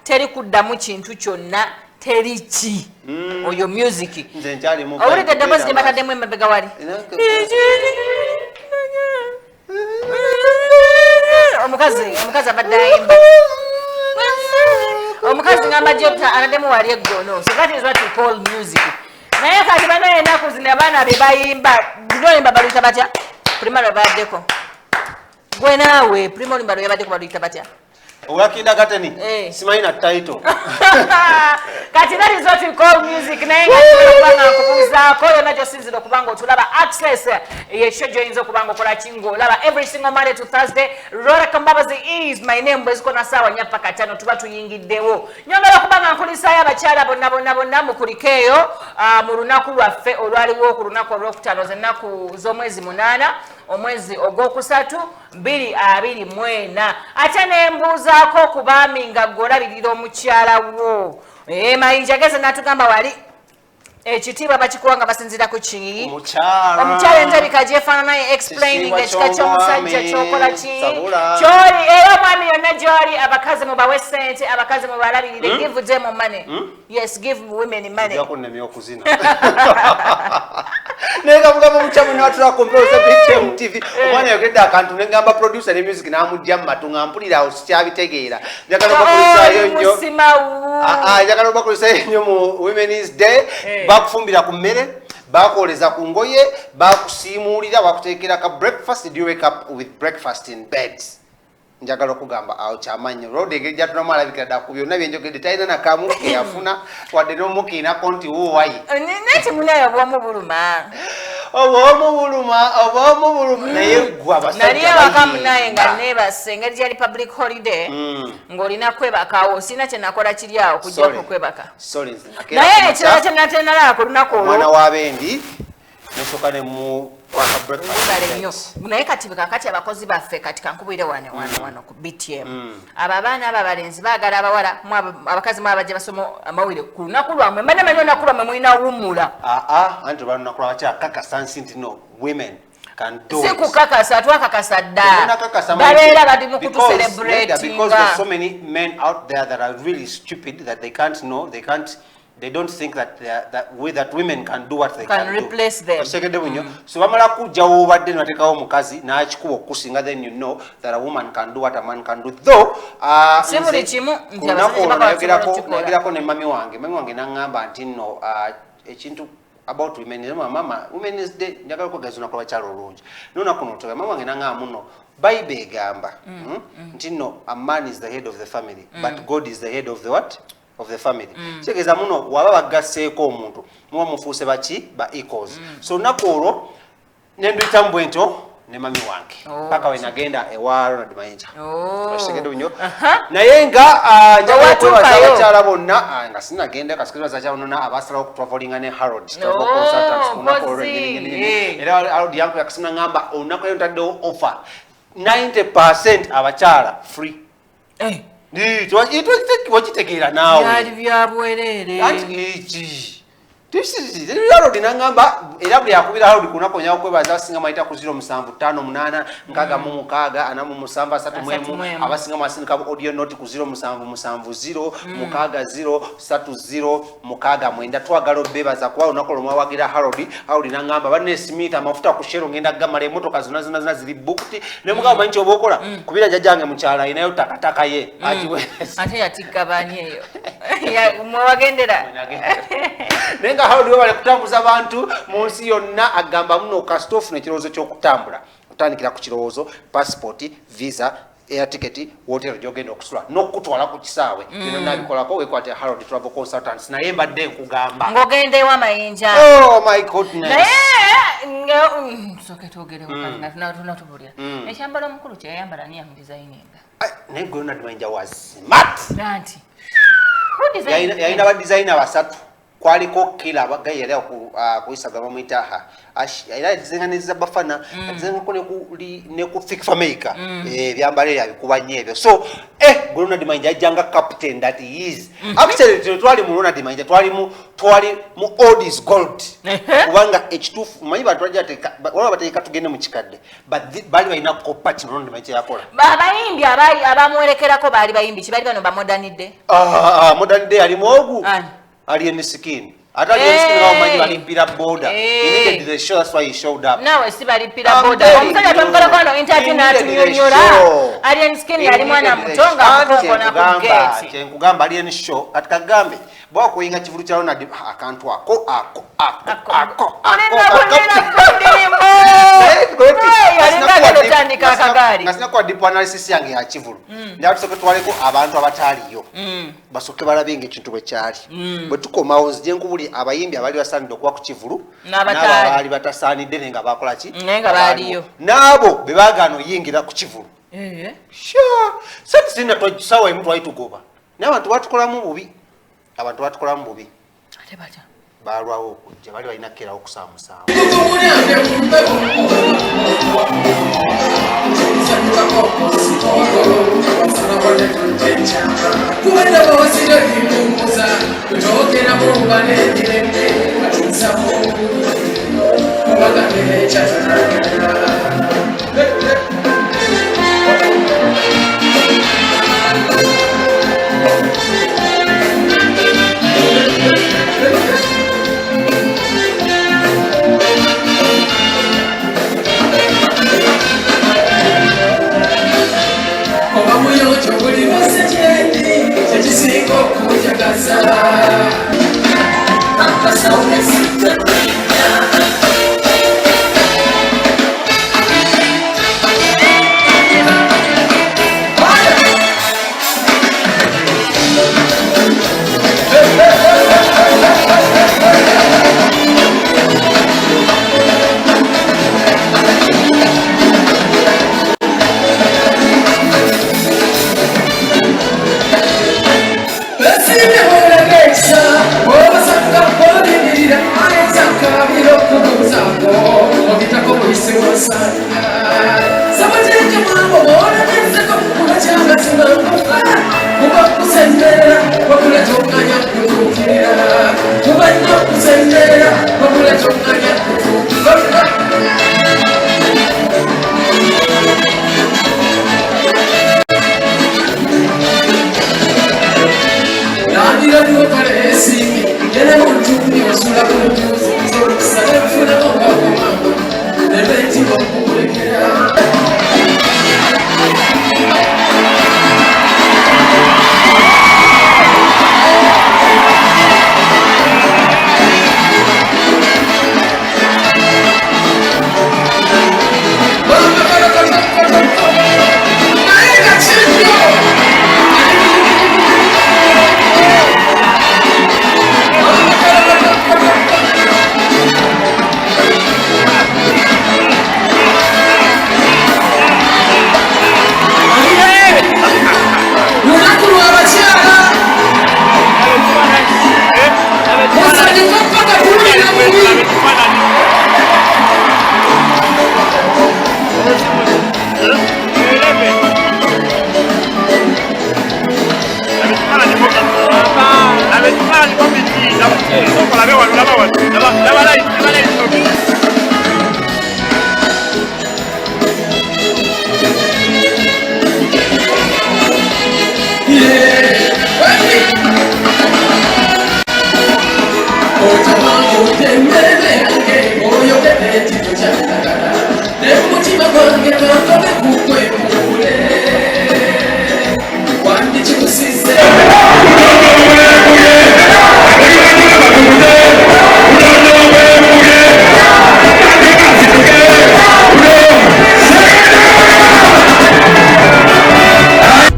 teri kuddamu kintu kyonna terichi oyo music awulidde eddoboozi gye bataddemu emabega wali omukazi abadde ayimba omukazi ngamba jota anaddemu wali eggono so that is what we call music naye kati bano enaku zino abaana be bayimba zinoyimba baluyita batya primary baddeko gwe naawe primary balo yabaddeko baluyita batya Owakida gatani simaina title kati that is what we call music naye nga kubuza koyo najo sinziro okubanga otulaba access ye shojo inzo kubanga okola kingo laba every single Monday to Thursday Rora Kambabazi is my name bweziko na sawa nyapa katano tuba tuyingiddewo nyongera kubanga nkulisa ya bakyala bonna mukulikeyo mu lunaku lwaffe olwaliwo ku lunaku olwokutaano z'ennaku z'omwezi 8 omwezi ogwokusatu 2024 ate nembuuzaako kubaami nga golabirira omukyala wo Mayinja ageze n'atugamba wali ekitiibwa bakikuwa nga basinzira ku ki omukyala entabika gyefaanana naye explaining ekika ky'omusajja kyokola ki kyoli era omwami yonna gyoli abakazi mubawe ssente abakazi mubalabirire give them money yes give women money Nega mugamba muchamu n'atula kompoza BTM TV omwana yogedde akantu negamba producer ne music n'amujja mu matu nga mpuliraosikyabitegeera njagala bakulisayo nnyo njagala bakulisayo nnyo mu Women's Day bakufumbira ku mmere bakoleza ku ngoye bakusiimuulira bakuteekera ka breakfast do you wake up with breakfast in bed njagala okugamba awo kyamanyi rodege jatuna alabikira da ku byonna byenjogedde talina nakamu yafuna wadde n'omukiina konti wuwayi neti munayo obwomubuluma naye gwe abasajja nali awakamu naye nga neebase engeri gyali public holiday ng'olina kwebakawo osina kye nakola kiri awo kujjako kwebaka naye ekirala kye natenalala ku lunaku olwo omwana w'abendi nesooka ne mu naye kati kakati abakozi baffe kati kankubwire wano ku BTM abo abaana abo abalenzi baagala abawala abakazi mwabo bajja basoma amawulire ku lunaku lwammwe mba nemanyi olunaku lwammwe mulina wummula anti olunaku lwabakyakakasa nsi nti no women si kukakasa twakakasa dda babeera bati mu kutucelebratinga because there's so many men out there that are really stupid that they can't know they don't think that women can do what they can replace them. So bamala kujjawo obadde n'ateekawo omukazi n'akikuba okusinga then you know that a woman can do what a man can do though nayogerako ne mami wange n'aŋŋamba nti nno ekintu about women mama Women's Day njagala okwegaza olunaku lwabakyala olungi n'olunaku notoga mama wange n'aŋŋamba muno Bayibuli egamba nti nno a man is the head of the family but God is the head of the what? Of the family. Kigeza muno waba bagasseeko omuntu muba mufuuse baki ba equals so lunaku olwo nenduyita mu bwento ne mami wange paka we nagenda ewa Ronald Mayinja okitegedde nnyo naye nga njagala okwebaza abakyala bonna nga sinagenda kasikiriza abakyala bonna abasalawo okutravelinga ne Harold era Harold yange yakasina ngamba olunaku eyo ntaddewo offer 90% abakyala free wakitegeera naawe byali byabwerere Harold n'aŋŋamba era buli akubira Harold ku lunaku onyala okwebaza abasinga mayita ku 07556 663 abasinga masindika audio note ku 077060603069 twagala obebaza kuba olunaku olwo mwawagira Harold n'aŋŋamba banne Smith amafuta ku shero ngenda gamala emmotoka zonna ziri booked ne mugamba manyi kyoba okola kubira jjajjange mukyala ayinayo takataka ye ate yatikka baani eyo mwewagendera nenga Harold wabale kutambuza abantu mu nsi yonna agamba muno kasitofu n'ekirowoozo ky'okutambula kutandikira ku kirowoozo passport visa air ticket hotel gy'ogenda okusula n'okutwala ku kisaawe bino nabikolako wekwate Harold Travel Consultants naye mbadde nkugamba ng'ogenda ewa Mayinja oh my goodness naye soke twogerewo tunatubulira ekyambalo omukulu kyeyayambala ni yamudesigninga naye Ronald Mayinja was smart anti yayina abadesigner basatu kwaliko kila abagaye yali kuyisaga bamuyita era zinganiza bafana zinko ne ku fix maker byambale yabikuba nyebyo so Ronald Mayinja ajanga captain that he is actually twali mu Ronald Mayinja twali mu old is gold kubanga h2 manyi batwaje wala bateka tugende mu kikadde but bali balina kopati Ronald Mayinja yakola bayimbi abamwerekerako bali bayimbi kibali bano ba modern day modern day ali mogu Alien skin. Ata alien skin wa manyi balimpira border. He needed the show, that's why he showed up. Nawe si balimpira border. Omusajja tumkola kono interview na tunyonyora. Alien skin yali mwana mutonga mukongo na kugeti. Kugamba alien show katika gambe. Bwa kuyinga kivulu cha Ronald akantu ako. Nasina kwa deep analysis yange ya kivulu. Ndia tusoke twaleko abantu abataliyo. Basoke balabinga ekintu bwe kyali. Bwe tukomawo nzije nkubuli abayimbi abali basanidde okuba ku kivulu n'abali batasaanidde nenga bakola ki nenga baliyo nabo bebagaano yingira ku kivulu sure sati sina twasawa mtu waitugoba n'abantu batukolamu bubi ate bacha balwawo okujja bali balina kera okusaamusaamu Yeah.